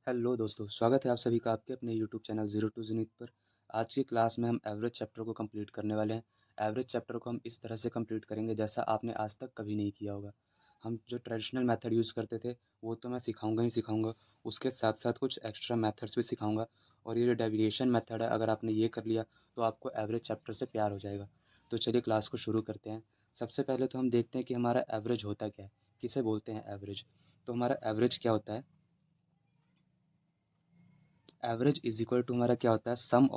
Hello दोस्तों, स्वागत है आप सभी का आपके अपने YouTube channel zero to zenith पर। आज की क्लास में हम एवरेज चैप्टर को कंप्लीट करने वाले हैं। एवरेज चैप्टर को हम इस तरह से कंप्लीट करेंगे जैसा आपने आज तक कभी नहीं किया होगा। हम जो ट्रेडिशनल मेथड यूज़ करते थे वो तो मैं सिखाऊंगा ही सिखाऊंगा, उसके साथ साथ कुछ एक्स्ट्रा मेथड्स भी सिखाऊंगा। और ये जो डेविएशन मेथड है, अगर आपने ये कर लिया तो आपको एवरेज चैप्टर से प्यार हो जाएगा। तो चलिए क्लास को शुरू करते हैं। सबसे पहले तो हम देखते हैं कि हमारा एवरेज होता क्या है, किसे बोलते हैं एवरेज। तो हमारा एवरेज क्या होता है? एवरेज इज इक्वल टू हमारा क्या होता है? सम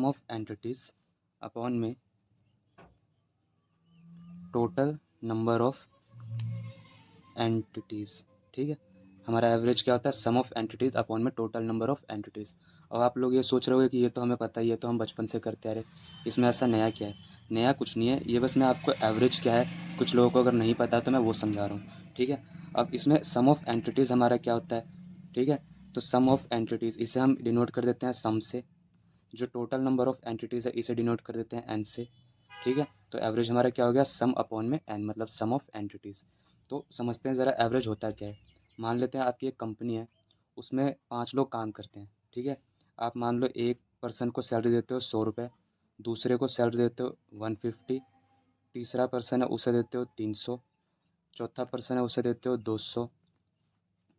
ऑफ एंटिटीज अपॉन में टोटल नंबर ऑफ एंटिटीज। ठीक है, हमारा एवरेज क्या होता है? सम ऑफ एंटिटीज अपॉन में टोटल नंबर ऑफ एंटिटीज। अब आप लोग ये सोच रहे होगे कि ये तो हमें पता ही है, तो हम बचपन से करते आ रहे, इसमें ऐसा नया क्या है? नया कुछ नहीं है, ये बस मैं आपको एवरेज क्या है, कुछ लोगों को अगर नहीं पता तो मैं वो समझा रहा हूँ। ठीक है, अब इसमें सम ऑफ एंटिटीज हमारा क्या होता है? ठीक है, तो सम ऑफ एंटिटीज इसे हम डिनोट कर देते हैं सम से। जो टोटल नंबर ऑफ एंटिटीज़ है इसे डिनोट कर देते हैं एन से। ठीक है, तो एवरेज हमारा क्या हो गया? सम अपॉन में एन, मतलब सम ऑफ एंटिटीज़। तो समझते हैं ज़रा एवरेज होता क्या है। मान लेते हैं आपकी एक कंपनी है, उसमें 5 लोग काम करते हैं। ठीक है, आप मान लो एक पर्सन को सैलरी देते हो 100 रुपये, दूसरे को सैलरी देते हो 150, तीसरा पर्सन है उसे देते हो 300, चौथा पर्सन है उसे देते हो 200,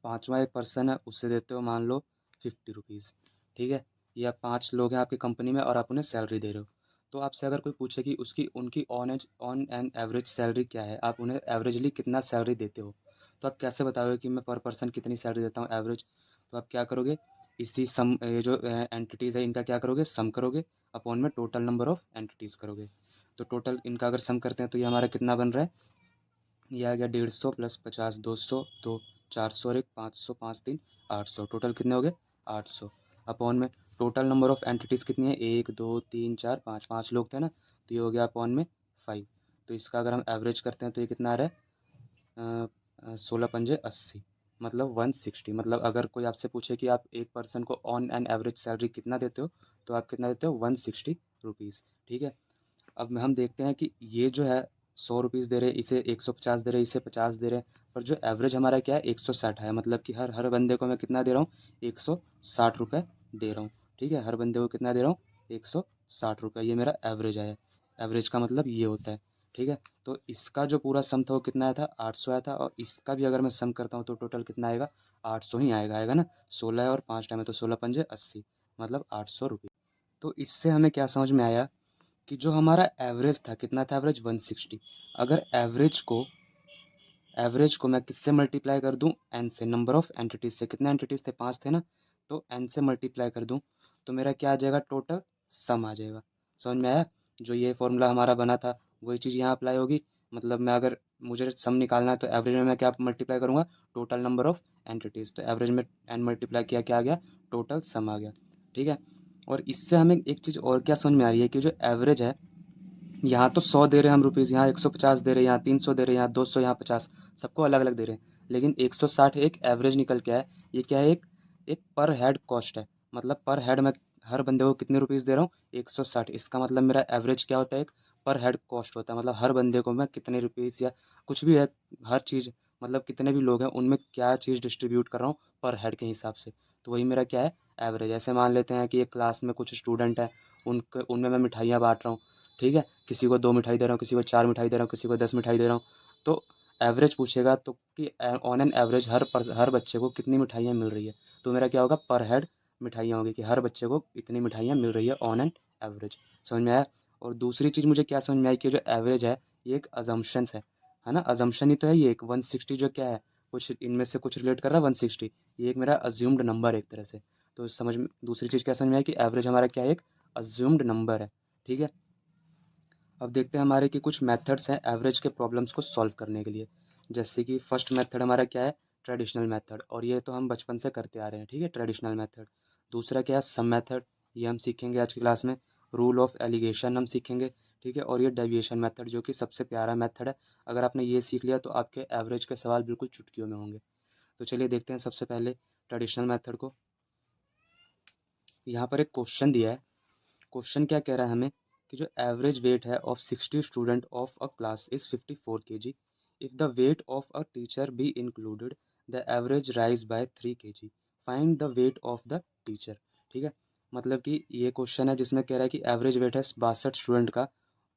पाँचवा एक पर्सन है उसे देते हो मान लो 50 रुपीज़। ठीक है, ये आप 5 लोग हैं आपकी कंपनी में और आप उन्हें सैलरी दे रहे हो। तो आपसे अगर कोई पूछे कि उसकी उनकी ऑन एन एवरेज सैलरी क्या है, आप उन्हें एवरेजली कितना सैलरी देते हो, तो आप कैसे बताओगे कि मैं पर पर्सन कितनी सैलरी देता हूँ एवरेज? तो आप क्या करोगे? इसी सम, ये जो एंटिटीज़ है इनका क्या करोगे? सम करोगे अपॉन में टोटल नंबर ऑफ एंटिटीज़ करोगे। तो टोटल इनका अगर सम करते हैं तो ये हमारा कितना बन रहा है? ये आ गया 150 प्लस 50 200, दो 400 और एक 500, 5 3 800, टोटल कितने हो गए? 800 अपॉन में टोटल नंबर ऑफ एंटिटीज़ कितनी है? 1 2 3 4 5, 5 लोग थे ना, तो ये हो गया अपॉन में 5। तो इसका अगर हम एवरेज करते हैं तो ये कितना आ रहा है? 16 पंजे 80, मतलब 160। मतलब अगर कोई आपसे पूछे कि आप एक पर्सन को ऑन एन एवरेज सैलरी कितना देते हो, तो आप कितना देते हो? 160 रुपीज़। ठीक है, अब हम देखते हैं कि ये जो है 100 रुपीज़ दे रहे हैं, इसे 150 दे रहे हैं, इसे 50 दे रहे हैं, पर जो एवरेज हमारा क्या है? 160 है। मतलब कि हर हर बंदे को मैं कितना दे रहा हूँ? 160 रुपये दे रहा हूँ। ठीक है, हर बंदे को कितना दे रहा हूँ? 160 रुपये, ये मेरा एवरेज आया। एवरेज का मतलब ये होता है। ठीक है, तो इसका जो पूरा सम था वो कितना आया था? 800 आया था, और इसका भी अगर मैं सम करता हूँ तो टोटल कितना आएगा? 800 ही आएगा ना। 16 है और 5 टाइम है तो 16 पंजे 80, मतलब 800 रुपये। तो इससे हमें क्या समझ में आया कि जो हमारा एवरेज था, कितना था एवरेज? 160। अगर एवरेज को मैं किससे मल्टीप्लाई कर दूं? एन से, नंबर ऑफ एंटिटीज से। कितने एंटिटीज थे? 5 थे ना, तो एन से मल्टीप्लाई कर दूं तो मेरा क्या आ जाएगा? टोटल सम आ जाएगा। समझ में आया? जो ये फॉर्मूला हमारा बना था वही चीज़ यहाँ अप्लाई होगी। मतलब मैं अगर मुझे सम निकालना है तो एवरेज में मैं क्या मल्टीप्लाई करूँगा? Total number of entities. तो एवरेज में एन मल्टीप्लाई किया, क्या आ गया? टोटल सम आ गया। ठीक है, और इससे हमें एक चीज़ और क्या समझ में आ रही है कि जो एवरेज है, यहाँ तो 100 दे रहे हैं हम रुपीज़, यहाँ 150 दे रहे हैं, यहाँ 300 दे रहे हैं, यहाँ 200, यहाँ 50, सबको अलग अलग दे रहे हैं, लेकिन 160 एक एवरेज निकल के आया। ये क्या है? एक एक पर हेड कॉस्ट है। मतलब पर हेड मैं हर बंदे को कितने रुपीज़ दे रहा हूँ? 160। इसका मतलब मेरा एवरेज क्या होता है? एक पर हेड कॉस्ट होता है। मतलब हर बंदे को मैं कितने रुपीज़ या कुछ भी है, हर चीज़, मतलब कितने भी लोग हैं उनमें क्या चीज़ डिस्ट्रीब्यूट कर रहा हूँ पर हेड के हिसाब से। तो वही मेरा क्या है? एवरेज। ऐसे मान लेते हैं कि एक क्लास में कुछ स्टूडेंट हैं, उनमें मैं मिठाइयाँ बांट रहा हूँ। ठीक है, किसी को 2 मिठाई दे रहा हूँ, किसी को 4 मिठाई दे रहा हूँ, किसी को 10 मिठाई दे रहा हूँ। तो एवरेज पूछेगा तो कि ऑन एन एवरेज हर बच्चे को कितनी मिठाइयाँ मिल रही है। तो मेरा क्या होगा? पर हेड मिठाइयाँ होगी कि हर बच्चे को इतनी मिठाइयाँ मिल रही है ऑन एन एवरेज। समझ में आया? और दूसरी चीज़ मुझे क्या समझ में आई कि जो एवरेज है ये एक अजम्पशंस है ना? अजम्पशन ही तो है ये एक। 160 जो क्या है, कुछ इनमें से कुछ रिलेट कर रहा है 160, ये एक मेरा अज्यूम्ड नंबर है एक तरह से। तो समझ में दूसरी चीज़ क्या समझ में आई कि एवरेज हमारा क्या है? एक अज्यूम्ड नंबर है। ठीक है, अब देखते हैं हमारे कि कुछ मेथड्स हैं एवरेज के प्रॉब्लम्स को सॉल्व करने के लिए। जैसे कि फर्स्ट मेथड हमारा क्या है? ट्रेडिशनल मेथड, और ये तो हम बचपन से करते आ रहे हैं। ठीक है, ट्रेडिशनल मेथड। दूसरा क्या है? सम मेथड, ये हम सीखेंगे आज की क्लास में। रूल ऑफ एलिगेशन हम सीखेंगे। ठीक है, और ये डेविएशन मेथड जो कि सबसे प्यारा मेथड है। अगर आपने ये सीख लिया तो आपके एवरेज के सवाल बिल्कुल चुटकियों में होंगे। तो चलिए देखते हैं सबसे पहले ट्रेडिशनल मेथड को। यहाँ पर एक क्वेश्चन दिया है। क्वेश्चन क्या कह रहा है हमें कि जो एवरेज वेट है of 60 student of a class is 54 kg, if the weight of a teacher be included the average rise by 3 kg, find the weight of the teacher. ठीक है, मतलब कि ये क्वेश्चन है जिसमें कह रहा है कि एवरेज वेट है 62 स्टूडेंट का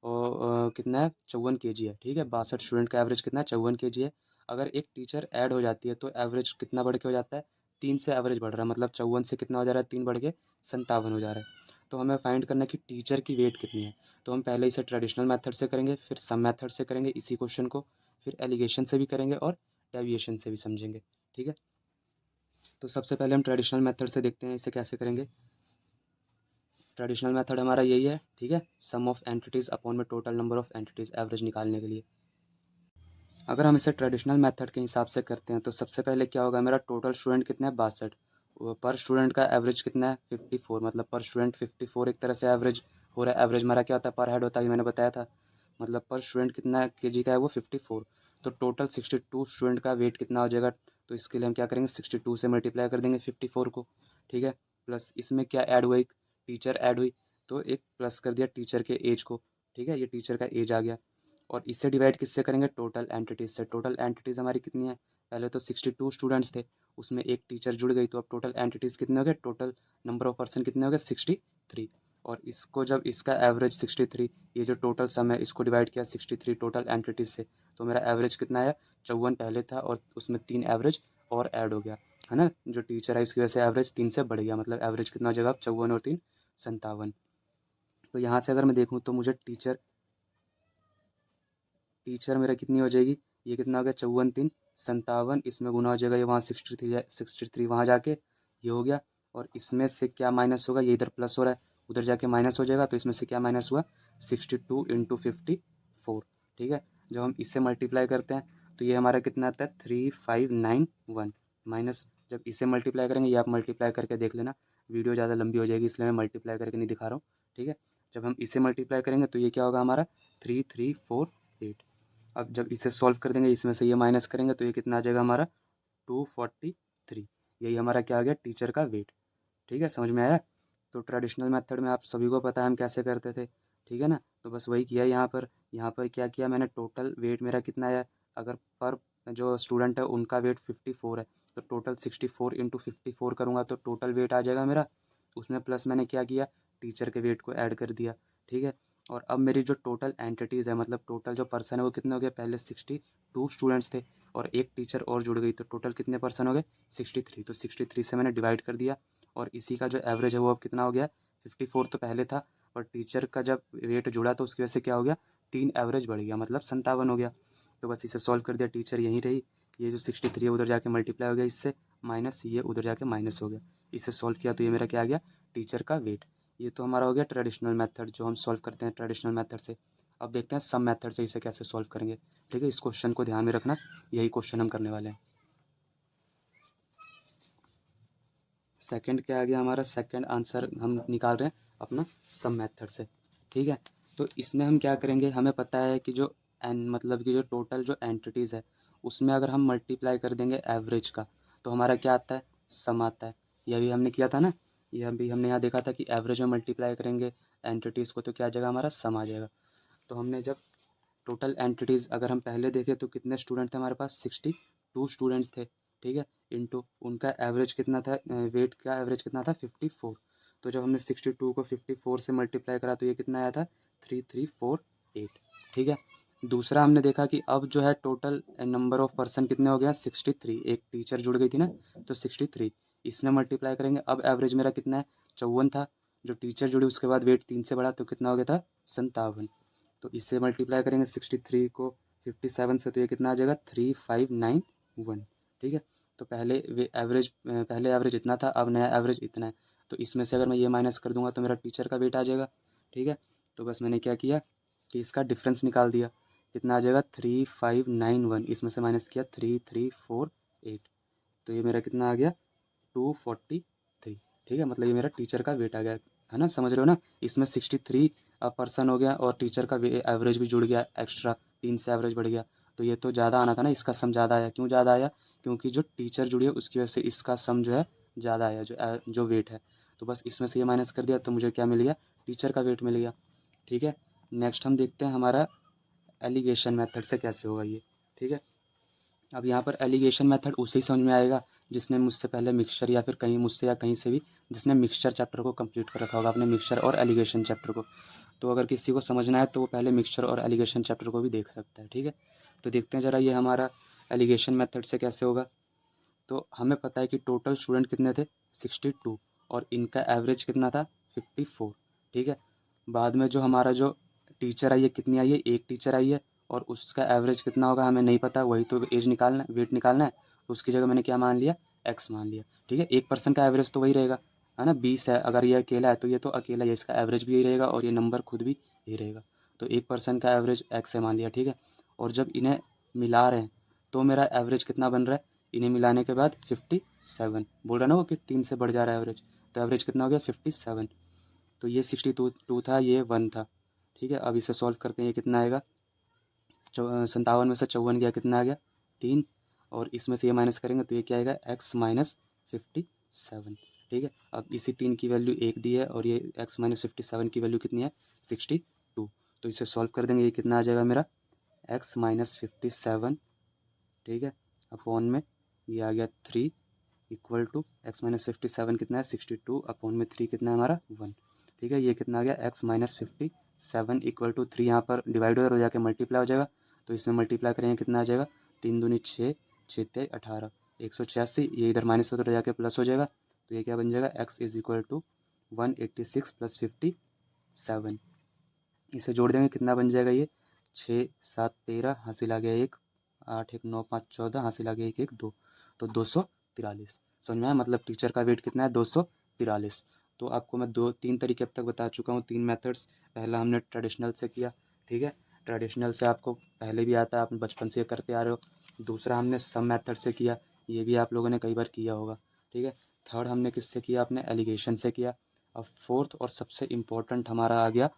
और कितना है 54 kg है। ठीक है, 62 स्टूडेंट का एवरेज कितना है 54 kg है। अगर एक टीचर ऐड हो जाती है तो एवरेज कितना बढ़ के हो जाता है 3 से एवरेज बढ़ रहा है, मतलब 54 से कितना हो जा रहा है 3 बढ़ के 57 हो जा रहा है। तो हमें फाइंड करना है कि टीचर की वेट कितनी है। तो हम पहले इसे ट्रेडिशनल मेथड से करेंगे, फिर सम मेथड से करेंगे इसी क्वेश्चन को, फिर एलिगेशन से भी करेंगे और डेविएशन से भी समझेंगे। ठीक है, तो सबसे पहले हम ट्रेडिशनल मेथड से देखते हैं इसे कैसे करेंगे। ट्रेडिशनल मेथड हमारा यही है। ठीक है, सम ऑफ एंटिटीज़ अपॉन में total number of entities average निकालने के लिए। अगर हम इसे ट्रेडिशनल मेथड के हिसाब से करते हैं तो सबसे पहले क्या होगा, मेरा टोटल स्टूडेंट कितने हैं 62, पर स्टूडेंट का एवरेज कितना है 54, मतलब पर स्टूडेंट 54 एक तरह से एवरेज हो रहा है। एवरेज हमारा क्या होता है पर हेड होता है, ये मैंने बताया था। मतलब पर स्टूडेंट कितना केजी का है वो 54। तो टोटल 62 स्टूडेंट का वेट कितना हो जाएगा, तो इसके लिए हम क्या करेंगे 62 से मल्टीप्लाई कर देंगे 54 को। ठीक है, प्लस इसमें क्या ऐड हुआ, एक टीचर ऐड हुई, तो एक प्लस कर दिया टीचर के एज को। ठीक है, ये टीचर का एज आ गया। और इससे डिवाइड किससे करेंगे टोटल एंटिटीज से। टोटल एंटिटीज़ हमारी कितनी है, पहले तो 62 स्टूडेंट्स थे, उसमें एक टीचर जुड़ गई, तो अब टोटल एंटिटीज़ कितने हो गए, टोटल नंबर ऑफ पर्सन कितने हो गए 63। और इसको जब इसका एवरेज 63, ये जो टोटल सम है इसको डिवाइड किया 63 टोटल एंटिटीज से, तो मेरा एवरेज कितना आया 54 पहले था और उसमें 3 एवरेज और ऐड हो गया, है ना। जो टीचर है इसकी वजह से एवरेज 3 से बढ़ गया, मतलब एवरेज कितना हो जाएगा अब 54 और 3 57। तो यहाँ से अगर मैं देखूँ तो मुझे टीचर मेरा कितनी हो जाएगी, ये कितना हो गया 54 3 57, इसमें गुना हो जाएगा ये वहाँ 63 वहाँ जाके ये हो गया। और इसमें से क्या माइनस होगा, ये इधर प्लस हो रहा है उधर जाके माइनस हो जाएगा, तो इसमें से क्या माइनस हुआ 62 इंटू 54। ठीक है, जब हम इससे मल्टीप्लाई करते हैं तो ये हमारा कितना आता है 3591 माइनस, जब इसे मल्टीप्लाई करेंगे, ये आप मल्टीप्लाई करके देख लेना, वीडियो ज़्यादा लंबी हो जाएगी इसलिए मैं मल्टीप्लाई करके नहीं दिखा रहा हूँ। ठीक है, जब हम इसे मल्टीप्लाई करेंगे तो ये क्या होगा हमारा 3348। अब जब इसे सॉल्व कर देंगे इसमें से ये माइनस करेंगे तो ये कितना आ जाएगा हमारा 243। यही हमारा क्या आ गया टीचर का वेट। ठीक है, समझ में आया। तो ट्रेडिशनल मेथड में आप सभी को पता है हम कैसे करते थे। ठीक है ना, तो बस वही किया यहाँ पर क्या किया मैंने, टोटल वेट मेरा कितना आया, अगर पर जो स्टूडेंट है उनका वेट 54 है, तो टोटल 64 इंटू 54 करूँगा तो टोटल वेट आ जाएगा मेरा, उसमें प्लस मैंने क्या किया टीचर के वेट को ऐड कर दिया। ठीक है, और अब मेरी जो टोटल एंटिटीज़ है, मतलब टोटल जो पर्सन है वो कितने हो गए, पहले 62 स्टूडेंट्स थे और एक टीचर और जुड़ गई, तो टोटल कितने पर्सन हो गए 63। तो 63 से मैंने डिवाइड कर दिया और इसी का जो एवरेज है वो अब कितना हो गया 54 तो पहले था, और टीचर का जब वेट जुड़ा तो उसकी वजह से क्या हो गया 3 एवरेज बढ़ गया, मतलब 57 हो गया। तो बस इसे सॉल्व कर दिया, टीचर यहीं रही, ये जो 63 है उधर जाके मल्टीप्लाई हो गया इससे, माइनस ये उधर जाके माइनस हो गया, इसे सॉल्व किया तो ये मेरा क्या आ गया टीचर का वेट। ये तो हमारा हो गया ट्रेडिशनल मेथड जो हम सॉल्व करते हैं ट्रेडिशनल मेथड से। अब देखते हैं सम मेथड से इसे कैसे सॉल्व करेंगे। ठीक है, इस क्वेश्चन को ध्यान में रखना, यही क्वेश्चन हम करने वाले हैं। सेकंड क्या आ गया हमारा, सेकंड आंसर हम निकाल रहे हैं अपना सम मेथड से। ठीक है, तो इसमें हम क्या करेंगे, हमें पता है कि जो एन मतलब कि जो टोटल जो एंटिटीज़ है उसमें अगर हम मल्टीप्लाई कर देंगे एवरेज का तो हमारा क्या आता है सम आता है। यह भी हमने किया था ना, यह भी हमने यहाँ देखा था कि एवरेज में मल्टीप्लाई करेंगे एंटिटीज़ को तो क्या आ जाएगा हमारा सम आ जाएगा। तो हमने जब टोटल एंटिटीज़ अगर हम पहले देखें तो कितने स्टूडेंट थे हमारे पास 62 स्टूडेंट्स थे। ठीक है, इंटू उनका एवरेज कितना था, वेट का एवरेज कितना था 54। तो जब हमने 62 को 54 से मल्टीप्लाई करा तो ये कितना आया था 3348। ठीक है, दूसरा हमने देखा कि अब जो है टोटल नंबर ऑफ पर्सन कितने हो गया 63, एक टीचर जुड़ गई थी ना, तो 63 इसमें मल्टीप्लाई करेंगे। अब एवरेज मेरा कितना है 54 था, जो टीचर जुड़ी उसके बाद वेट 3 से बढ़ा तो कितना हो गया था 57। तो इससे मल्टीप्लाई करेंगे 63 को 57 से तो ये कितना आ जाएगा 3591। ठीक है, तो पहले एवरेज इतना था, अब नया एवरेज इतना है, तो इसमें से अगर मैं ये माइनस कर दूंगा तो मेरा टीचर का वेट आ जाएगा। ठीक है, तो बस मैंने क्या किया कि इसका डिफरेंस निकाल दिया, कितना आ जाएगा 3591, इसमें से माइनस किया 3348, तो ये मेरा कितना आ गया 243। ठीक है, मतलब ये मेरा टीचर का वेट आ गया, है ना, समझ रहे हो ना। इसमें 63 पर्सन हो गया और टीचर का एवरेज भी जुड़ गया एक्स्ट्रा, 3 से एवरेज बढ़ गया, तो ये तो ज़्यादा आना था ना, इसका सम ज़्यादा आया। क्यों ज़्यादा आया, क्योंकि जो टीचर जुड़ी है उसकी वजह से इसका सम जो है ज़्यादा आया, जो वेट है। तो बस इसमें से ये माइनस कर दिया तो मुझे क्या मिल गया टीचर का वेट मिल गया। ठीक है, नेक्स्ट हम देखते हैं हमारा एलिगेशन मेथड से कैसे होगा ये। ठीक है। अब यहाँ पर एलिगेशन मेथड उसे ही समझ में आएगा जिसने मुझसे पहले मिक्सचर या फिर कहीं मुझसे या कहीं से भी जिसने मिक्सचर चैप्टर को कंप्लीट कर रखा होगा, अपने मिक्सचर और एलिगेशन चैप्टर को। तो अगर किसी को समझना है तो वो पहले मिक्सचर और एलिगेशन चैप्टर को भी देख सकता है, ठीक है। तो देखते हैं ज़रा ये हमारा एलिगेशन मेथड से कैसे होगा। तो हमें पता है कि टोटल स्टूडेंट कितने थे 62 और इनका एवरेज कितना था 54, ठीक है। बाद में जो हमारा जो टीचर आई है कितनी आई है, एक टीचर आई है और उसका एवरेज कितना होगा हमें नहीं पता, वही तो एज निकालना है, वेट निकालना है। तो उसकी जगह मैंने क्या मान लिया, एक्स मान लिया, ठीक है। एक पर्सन का एवरेज तो वही रहेगा, है ना। 20 है, अगर ये अकेला है तो ये तो अकेला ही है, इसका एवरेज भी यही रहेगा और ये नंबर खुद भी यही रहेगा। तो एक पर्सन का एवरेज एक्स है मान लिया, ठीक है। और जब इन्हें मिला रहे हैं तो मेरा एवरेज कितना बन रहा है, इन्हें मिलाने के बाद 57 बोल रहा ना वो कि 3 से बढ़ जा रहा है एवरेज, तो एवरेज कितना हो गया 57। तो ये 62 था, ये 1 था, ठीक है। अब इसे सॉल्व करते हैं, ये कितना आएगा 57 में से 54 गया, कितना आ गया 3, और इसमें से ये माइनस करेंगे तो ये क्या आएगा x माइनस 57, ठीक है। अब इसी 3 की वैल्यू 1 दी है और ये x माइनस 57 की वैल्यू कितनी है 62। तो इसे सॉल्व कर देंगे, ये कितना आ जाएगा मेरा x माइनस 57, ठीक है, अपॉन में ये आ गया 3 इक्वल टू एक्स माइनस 57 कितना है 62 अपॉन में 3 कितना है हमारा 1, ठीक है। ये कितना आ गया x माइनस 57 इक्वल टू 3, यहाँ पर डिवाइड हो जाके मल्टीप्लाई हो जाएगा, तो इसमें मल्टीप्लाई करेंगे कितना आ जाएगा 3 दूनी 6, 6 ते 18, 186, ये इधर माइनस होकर जाके प्लस हो जाएगा। तो ये क्या बन जाएगा x is equal to 186 plus 57, इसे जोड़ देंगे कितना बन जाएगा ये 6 7 13, हासिल आ गया 1, 8 1 9 5 14, हासिल आ गया 1 1 2, तो 243। समझ में आया, मतलब टीचर का वेट कितना है 243। तो आपको मैं 2-3 तरीके अब तक बता चुका हूँ, 3 मेथड्स। पहला हमने ट्रेडिशनल से किया, ठीक है, ट्रेडिशनल से आपको पहले भी आता है, आप बचपन से करते आ रहे हो। दूसरा हमने सम मेथड से किया, ये भी आप लोगों ने कई बार किया होगा, ठीक है। थर्ड हमने किससे किया, अपने एलिगेशन से किया। अब फोर्थ और सबसे इम्पोर्टेंट हमारा आ गया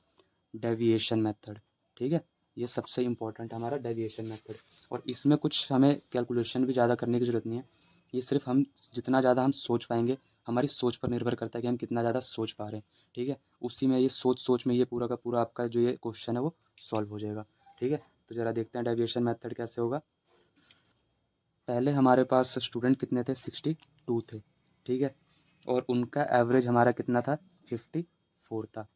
डेविएशन मेथड, ठीक है। ये सबसे इम्पोर्टेंट हमारा डेविएशन मेथड, और इसमें कुछ हमें कैलकुलेशन भी ज़्यादा करने की ज़रूरत नहीं है। ये सिर्फ हम जितना ज़्यादा हम सोच पाएंगे, हमारी सोच पर निर्भर करता है कि हम कितना ज़्यादा सोच पा रहे हैं, ठीक है। उसी में ये सोच में ये पूरा का पूरा आपका जो ये क्वेश्चन है वो सॉल्व हो जाएगा, ठीक है। तो ज़रा देखते हैं डेविएशन मेथड कैसे होगा। पहले हमारे पास स्टूडेंट कितने थे 62 थे, ठीक है, और उनका एवरेज हमारा कितना था 54 था।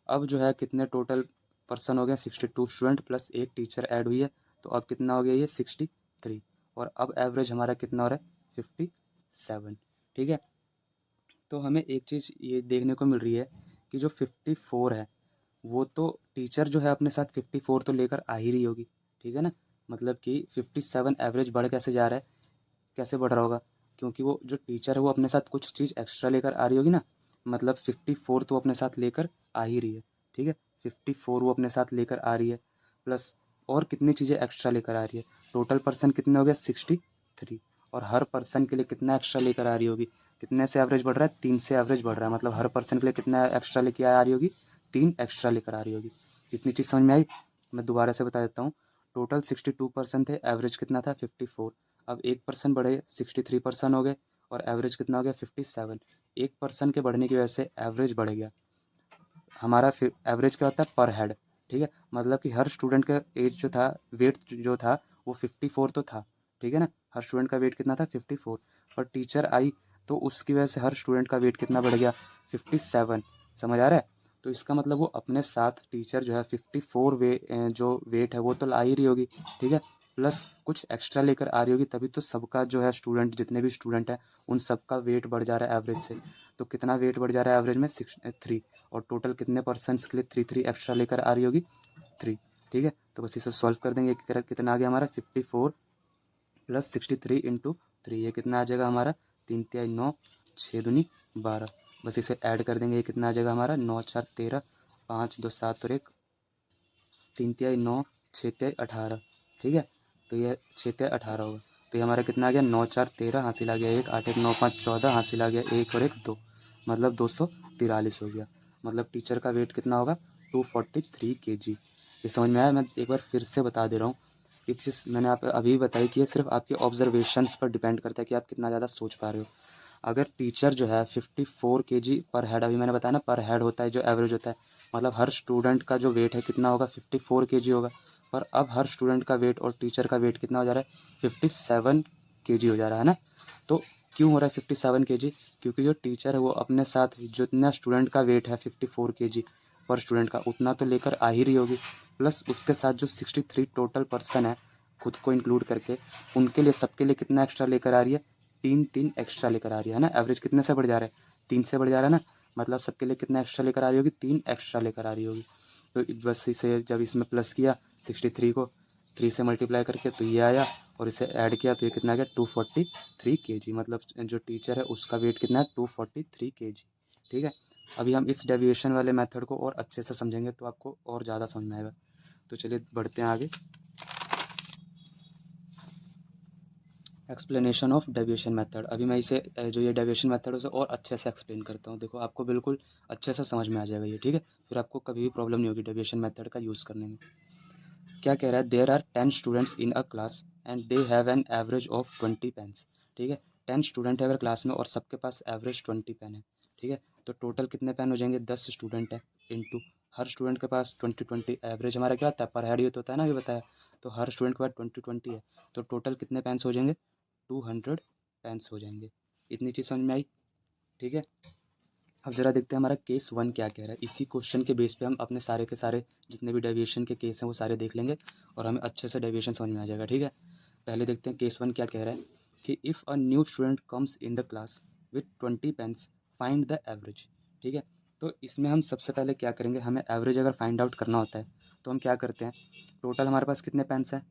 अब जो है कितने टोटल पर्सन हो गए 62 स्टूडेंट प्लस एक टीचर ऐड हुई है, तो अब कितना हो गया ये 63, और अब एवरेज हमारा कितना हो रहा है 57, ठीक है। तो हमें एक चीज़ ये देखने को मिल रही है कि जो 54 है वो तो टीचर जो है अपने साथ 54 तो लेकर आ ही रही होगी, ठीक है ना। मतलब कि 57 एवरेज बढ़ कैसे जा रहा है, कैसे बढ़ रहा होगा, क्योंकि वो जो टीचर है वो अपने साथ कुछ चीज़ एक्स्ट्रा लेकर आ रही होगी ना। मतलब 54 तो अपने साथ लेकर आ ही रही है, ठीक है। 54 वो अपने साथ लेकर आ रही है, प्लस और कितनी चीज़ें एक्स्ट्रा लेकर आ रही है। टोटल पर्सन कितने हो गए 63, और हर पर्सन के लिए कितना एक्स्ट्रा लेकर आ रही होगी, कितने से एवरेज बढ़ रहा है 3 से एवरेज बढ़ रहा है, मतलब हर पर्सन के लिए कितना एक्स्ट्रा लेकर आ रही होगी 3 एक्स्ट्रा लेकर आ रही होगी। इतनी चीज़ समझ में आई। मैं दोबारा से बता देता हूँ, टोटल 62 पर्सन थे, एवरेज कितना था 54, अब एक पर्सन बढ़े 63 पर्सन हो गए और एवरेज कितना हो गया 57। एक पर्सन के बढ़ने की वजह से एवरेज बढ़ गया हमारा। फिर एवरेज क्या होता है पर हेड, ठीक है, मतलब कि हर स्टूडेंट का एज जो था, वेट जो था वो 54 तो था, ठीक है ना। हर स्टूडेंट का वेट कितना था 54, पर टीचर आई तो उसकी वजह से हर स्टूडेंट का वेट कितना बढ़ गया 57। समझ आ रहा है। तो इसका मतलब वो अपने साथ टीचर जो है 54 जो वेट है वो तो ला ही रही होगी, ठीक है, प्लस कुछ एक्स्ट्रा लेकर आ रही होगी, तभी तो सबका जो है स्टूडेंट जितने भी स्टूडेंट हैं उन सबका वेट बढ़ जा रहा है एवरेज से। तो कितना वेट बढ़ जा रहा है एवरेज में 3, और टोटल कितने पर्सनस के लिए 3 एक्स्ट्रा लेकर आ रही होगी 3, ठीक है। तो बस इसे सॉल्व कर देंगे, कितना आ गया हमारा 54 प्लस 63 इंटू 3, ये कितना आ जाएगा हमारा 3 तिहाई 9, 6 दूनी 12, बस इसे ऐड कर देंगे, ये कितना आ जाएगा हमारा 9 4 13, 5 2 7 और 1, 3 तिहाई 9, 6 तिहाई 18, ठीक है। तो ये 6 तिहाई 18 होगा, तो ये हमारा कितना आ गया 9 4 13, हासिल आ गया 1, 8 1 9 5 14, हासिल आ गया 1 और 1 2, मतलब 243 हो गया। मतलब टीचर का वेट कितना होगा 243 kg। ये समझ में आया। मैं एक बार फिर से बता दे रहा हूँ, ये चीज़ मैंने आप अभी बताई कि ये सिर्फ आपके ऑब्जर्वेशंस पर डिपेंड करता है कि आप कितना ज़्यादा सोच पा रहे हो। अगर टीचर जो है 54 kg पर हेड, अभी मैंने बताया ना पर हेड होता है जो एवरेज होता है, मतलब हर स्टूडेंट का जो वेट है कितना होगा 54 kg होगा। पर अब हर स्टूडेंट का वेट और टीचर का वेट कितना हो जा रहा है, 57 kg हो जा रहा है ना। तो क्यों हो रहा है 57 kg, क्योंकि जो टीचर है वो अपने साथ जितना स्टूडेंट का वेट है 54 kg पर स्टूडेंट का, उतना तो लेकर आ ही रही होगी, प्लस उसके साथ जो 63 टोटल पर्सन है खुद को इंक्लूड करके, उनके लिए सबके लिए कितना एक्स्ट्रा लेकर आ रही है, 3 एक्स्ट्रा लेकर आ रही है ना। एवरेज कितने से बढ़ जा रहा है, 3 से बढ़ जा रहा है ना, मतलब सबके लिए कितना एक्स्ट्रा लेकर आ रही होगी, 3 एक्स्ट्रा लेकर आ रही होगी। तो बस इसे जब इसमें प्लस किया 63 को 3 से मल्टीप्लाई करके तो ये आया, और इसे ऐड किया तो ये कितना आ गया 243 kg, मतलब जो टीचर है उसका वेट कितना है 243 kg। ठीक है, अभी हम इस डेविएशन वाले मेथड को और अच्छे से समझेंगे तो आपको और ज़्यादा समझ में आएगा। तो चलिए बढ़ते हैं आगे। Explanation of deviation method. अभी मैं इसे जो ये डेविएशन मेथड है उसे और अच्छे से एक्सप्लेन करता हूँ। देखो आपको बिल्कुल अच्छे से समझ में आ जाएगा ये, ठीक है, फिर आपको कभी भी प्रॉब्लम नहीं होगी डेविएशन मेथड का यूज़ करने में। क्या कह रहा है, there are 10 students in a class and they have an average of 20 pens. ठीक है, 10 स्टूडेंट है अगर क्लास में और सबके पास एवरेज 20 पेन है। ठीक है, तो टोटल कितने पेन हो जाएंगे, 10 स्टूडेंट है इंटू हर स्टूडेंट के पास 20 एवरेज हमारा क्या होता है, पर हेड ये तो होता है ना, ये बताया। तो हर स्टूडेंट के पास 20 है, तो टोटल कितने पेन्स हो जाएंगे, 200 पेन्स हो जाएंगे। इतनी चीज़ समझ में आई। ठीक है, अब ज़रा देखते हैं हमारा केस 1 क्या कह रहा है। इसी क्वेश्चन के बेस पे हम अपने सारे के सारे जितने भी डेविएशन के केस हैं वो सारे देख लेंगे और हमें अच्छे से डेविएशन समझ में आ जाएगा। ठीक है, पहले देखते हैं केस 1 क्या कह रहा है कि if a new student comes in the class with 20 pens find the average. ठीक है, तो इसमें हम सबसे पहले क्या करेंगे, हमें एवरेज अगर फाइंड आउट करना होता है तो हम क्या करते हैं, टोटल हमारे पास कितने पेन्स हैं,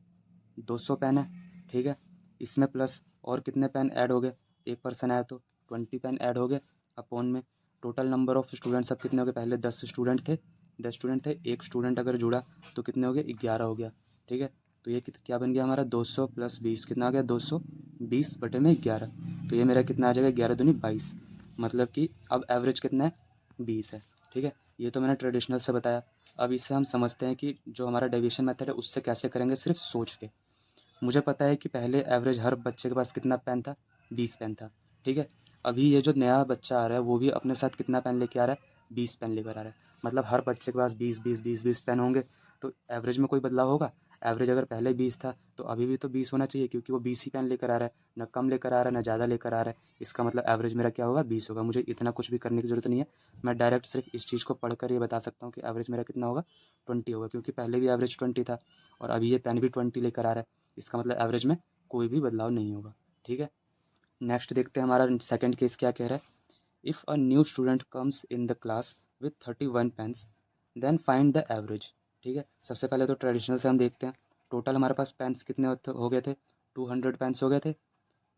200 पेन है। ठीक है, इसमें प्लस और कितने पेन ऐड हो गए, एक पर्सन आया तो 20 पेन ऐड हो गए, अपॉन में टोटल नंबर ऑफ स्टूडेंट्स अब कितने हो गए, पहले 10 स्टूडेंट थे, 10 स्टूडेंट थे, एक स्टूडेंट अगर जुड़ा तो कितने हो गए, 11 हो गया। ठीक है, तो ये क्या बन गया हमारा, 200 प्लस 20 कितना आ गया, 220 बटे में 11। तो ये मेरा कितना आ जाएगा, 11 दूनी 22, मतलब कि अब एवरेज कितना है, 20 है। ठीक है, ये तो मैंने ट्रेडिशनल से बताया। अब इससे हम समझते हैं कि जो हमारा डेविएशन मेथड है उससे कैसे करेंगे, सिर्फ सोच के। मुझे पता है कि पहले एवरेज हर बच्चे के पास कितना पेन था, 20 पेन था। ठीक है, अभी ये जो नया बच्चा आ रहा है वो भी अपने साथ कितना पेन लेके आ रहा है, 20 पेन लेकर आ रहा है, मतलब हर बच्चे के पास 20 पेन होंगे। तो एवरेज में कोई बदलाव होगा, एवरेज अगर पहले 20 था तो अभी भी तो 20 होना चाहिए, क्योंकि वो 20 ही पेन लेकर आ रहा है, न कम लेकर आ रहा है न ज़्यादा लेकर आ रहा है। इसका मतलब एवरेज मेरा क्या होगा, 20 होगा। मुझे इतना कुछ भी करने की ज़रूरत नहीं है, मैं डायरेक्ट सिर्फ इस चीज़ को पढ़कर ये बता सकता हूँ कि एवरेज मेरा कितना होगा, 20 होगा, क्योंकि पहले भी एवरेज 20 था और अभी ये पेन भी 20 लेकर आ रहा है। इसका मतलब एवरेज में कोई भी बदलाव नहीं होगा। ठीक है, नेक्स्ट देखते हैं हमारा सेकंड केस क्या कह रहा है। If a new student comes in the class with 31 pens then find the average. ठीक है, सबसे पहले तो ट्रेडिशनल से हम देखते हैं, टोटल हमारे पास पेन्स कितने हो गए थे, 200 पेन्स हो गए थे,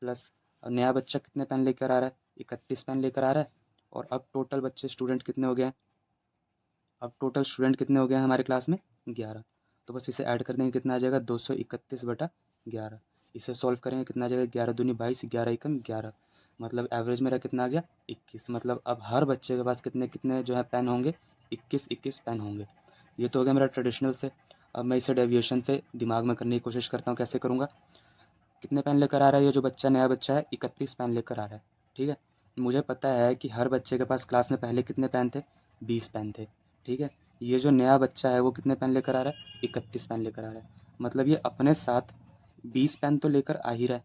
प्लस नया बच्चा कितने पेन लेकर आ रहा है, 31 पेन लेकर आ रहा है, और अब टोटल बच्चे स्टूडेंट कितने हो गए हैं, अब टोटल स्टूडेंट कितने हो गए हैं हमारे क्लास में, 11। तो बस इसे ऐड कर देंगे, कितना आ जाएगा, 231 बटा 11। इसे सॉल्व करेंगे, कितना आ जाएगा, 11 दूनी 22, 11 एकम 11, मतलब एवरेज मेरा कितना आ गया, 21। मतलब अब हर बच्चे के पास कितने कितने जो है पेन होंगे, 21 पेन होंगे। ये तो हो गया मेरा ट्रेडिशनल से। अब मैं इसे डेविएशन से दिमाग में करने की कोशिश करता हूँ, कैसे करूँगा। कितने पेन लेकर आ रहा है ये जो बच्चा, नया बच्चा है, 31 पेन लेकर आ रहा है। ठीक है, मुझे पता है कि हर बच्चे के पास क्लास में पहले कितने पेन थे, 20 पेन थे। ठीक है, ये जो नया बच्चा है वो कितने पेन लेकर आ रहा है, 31 पेन लेकर आ रहा है, मतलब ये अपने साथ 20 पेन तो लेकर आ ही रहा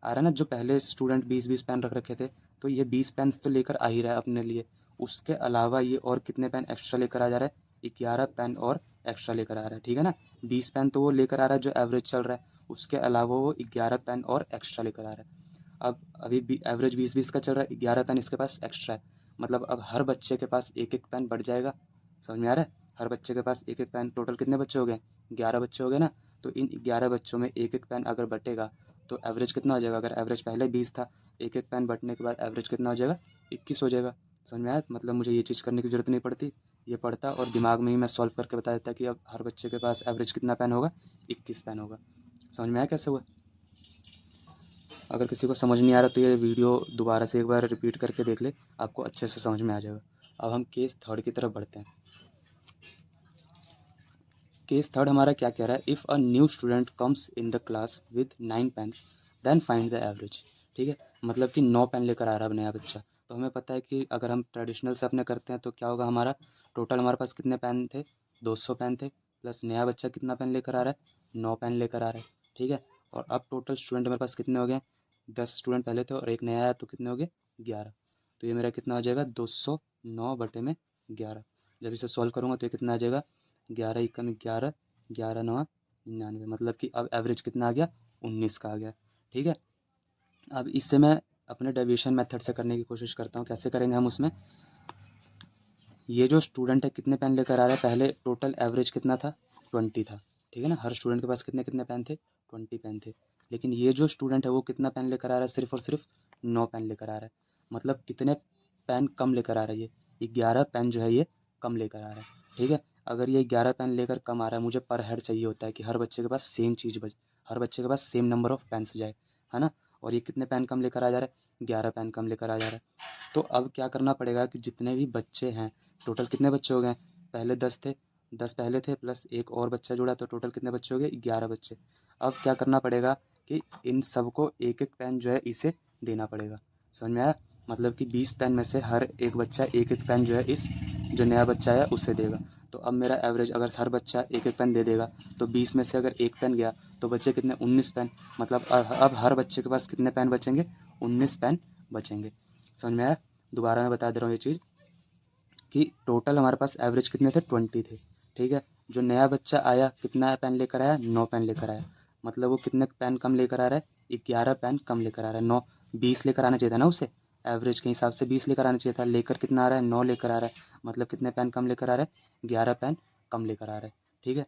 है, ना, जो पहले स्टूडेंट 20 पेन रख रखे थे, तो ये 20 पेन तो लेकर आ ही रहा है अपने लिए। उसके अलावा ये और कितने पेन एक्स्ट्रा लेकर आ जा रहा है, 11 पेन और एक्स्ट्रा लेकर आ रहा है। ठीक है ना, 20 पेन तो वो लेकर आ रहा है जो एवरेज चल रहा है, उसके अलावा वो 11 पेन और एक्स्ट्रा लेकर आ रहा है। अब अभी एवरेज 20 का चल रहा है, 11 पेन इसके पास एक्स्ट्रा है, मतलब अब हर बच्चे के पास एक एक पेन बढ़ जाएगा। समझ में आ रहा है, हर बच्चे के पास एक एक पेन, टोटल कितने बच्चे हो गए, 11 बच्चे हो गए ना। तो इन 11 बच्चों में एक एक पेन अगर बटेगा तो एवरेज कितना हो जाएगा, अगर एवरेज पहले 20 था, एक एक पेन बटने के बाद एवरेज कितना हो जाएगा, 21 हो जाएगा। समझ में आया, मतलब मुझे ये चीज़ करने की ज़रूरत नहीं पड़ती, ये पढ़ता और दिमाग में ही मैं सॉल्व करके बता देता कि अब हर बच्चे के पास एवरेज कितना पेन होगा, 21 पेन होगा। समझ में आया कैसे हुआ। अगर किसी को समझ नहीं आ रहा तो ये वीडियो दोबारा से एक बार रिपीट करके देख ले, आपको अच्छे से समझ में आ जाएगा। अब हम केस थर्ड की तरफ बढ़ते हैं। केस थर्ड हमारा क्या कह रहा है, if a new student comes in the class with 9 pens then find the average. ठीक है, मतलब कि 9 पेन लेकर आ रहा है नया बच्चा। तो हमें पता है कि अगर हम ट्रेडिशनल से अपने करते हैं तो क्या होगा, हमारा टोटल हमारे पास कितने पेन थे, 200 पेन थे, प्लस नया बच्चा कितना पेन लेकर आ रहा है, 9 पेन लेकर आ रहा है, ठीक है। और अब टोटल स्टूडेंट मेरे पास कितने हो गए, 10 स्टूडेंट पहले थे और एक नया आया तो कितने हो गए, 11। तो ये मेरा कितना हो जाएगा, 209/11। जब इसे सॉल्व करूँगा तो ये कितना आ जाएगा, 11 एकम 11, 11 9 99, मतलब कि अब एवरेज कितना आ गया, 19 का आ गया, ठीक है। अब इससे मैं अपने डेविएशन मेथड से करने की कोशिश करता हूँ। कैसे करेंगे हम उसमें, ये जो स्टूडेंट है कितने पेन लेकर आ रहा है, पहले टोटल एवरेज कितना था, 20 था, ठीक है ना। हर स्टूडेंट के पास कितने कितने पेन थे, 20 पेन थे। लेकिन ये जो स्टूडेंट है वो कितना पेन लेकर आ रहा है, सिर्फ और सिर्फ 9 पेन लेकर आ रहा है। मतलब कितने पेन कम लेकर आ रहा है, ये 11 पेन जो है ये कम लेकर आ रहा है, ठीक है। अगर ये 11 पेन लेकर कम आ रहा है, मुझे पर हेड चाहिए होता है कि हर बच्चे के पास सेम चीज़ हर बच्चे के पास सेम नंबर ऑफ पेन्स जाए, है ना। और ये कितने पेन कम लेकर आ जा रहा है, 11 पेन कम लेकर आ जा रहा है। तो अब क्या करना पड़ेगा कि जितने भी बच्चे हैं, टोटल कितने बच्चे हो गए, पहले 10 थे, 10 पहले थे प्लस एक और बच्चा जुड़ा तो टोटल कितने बच्चे हो गए, 11 बच्चे। अब क्या करना पड़ेगा कि इन सबको एक एक पेन जो है इसे देना पड़ेगा। समझ में आया, मतलब कि 20 पेन में से हर एक बच्चा एक एक पेन जो है इस जो नया बच्चा है उसे देगा। तो अब मेरा एवरेज, अगर हर बच्चा एक एक पेन दे देगा तो 20 में से अगर एक पेन गया तो बचे कितने, 19 पेन। मतलब अब हर बच्चे के पास कितने पेन बचेंगे, 19 पेन बचेंगे। समझ में आया। दोबारा मैं बता दे रहा हूँ ये चीज़ कि टोटल हमारे पास एवरेज कितने थे, 20 थे, ठीक है। जो नया बच्चा आया कितना पेन लेकर आया, 9 पेन लेकर आया। मतलब वो कितने पेन कम लेकर आ रहा है, 11 पेन कम लेकर आ रहा है। 9, 20 लेकर आना चाहिए था ना उसे, एवरेज के हिसाब से 20 लेकर आना चाहिए था, लेकर कितना आ रहा है, 9 लेकर आ रहा है। मतलब कितने पेन कम लेकर आ रहा है, 11 पेन कम लेकर आ रहा है, ठीक है।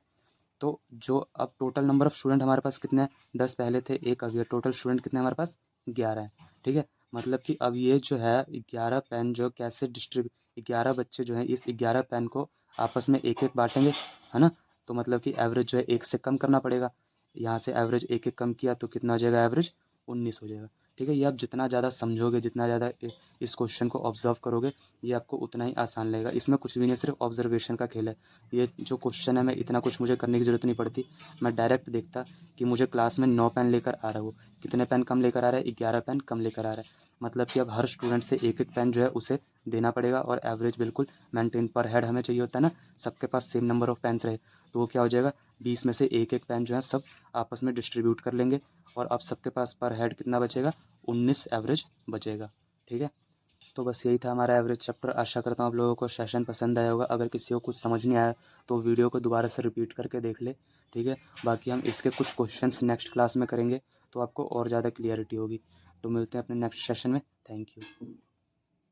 तो जो अब टोटल नंबर ऑफ़ स्टूडेंट हमारे पास कितने हैं, 10 पहले थे, एक अब ये टोटल स्टूडेंट कितने हमारे पास, 11 हैं, ठीक है। मतलब कि अब ये जो है 11 पेन जो कैसे 11 बच्चे जो हैं इस 11 पेन को आपस में एक एक बांटेंगे, है ना। तो मतलब कि एवरेज जो है एक से कम करना पड़ेगा। यहाँ से एवरेज एक एक कम किया तो कितना हो जाएगा, एवरेज 19 हो जाएगा, ठीक है। ये आप जितना ज़्यादा समझोगे, जितना ज़्यादा इस क्वेश्चन को ऑब्जर्व करोगे, ये आपको उतना ही आसान लगेगा। इसमें कुछ भी नहीं, सिर्फ ऑब्जर्वेशन का खेल है। ये जो क्वेश्चन है, मैं इतना कुछ मुझे करने की ज़रूरत नहीं पड़ती। मैं डायरेक्ट देखता कि मुझे क्लास में 9 पेन लेकर आ रहा है, वो कितने पेन कम लेकर आ रहा है, 11 पेन कम लेकर आ रहा है। मतलब कि अब हर स्टूडेंट से एक एक पेन जो है उसे देना पड़ेगा और एवरेज बिल्कुल मेंटेन पर हेड हमें चाहिए होता है ना, सबके पास सेम नंबर ऑफ़ पेन्स रहे। तो वो क्या हो जाएगा, 20 में से एक एक पेन जो है सब आपस में डिस्ट्रीब्यूट कर लेंगे और अब सबके पास पर हेड कितना बचेगा, 19 एवरेज बचेगा, ठीक है। तो बस यही था हमारा एवरेज चैप्टर। आशा करता हूँ आप लोगों को सेशन पसंद आया होगा। अगर किसी को कुछ समझ नहीं आया तो वीडियो को दोबारा से रिपीट करके देख ले, ठीक है। बाकी हम इसके कुछ क्वेश्चंस नेक्स्ट क्लास में करेंगे तो आपको और ज़्यादा क्लियरिटी होगी। तो मिलते हैं अपने नेक्स्ट सेशन में। Thank you.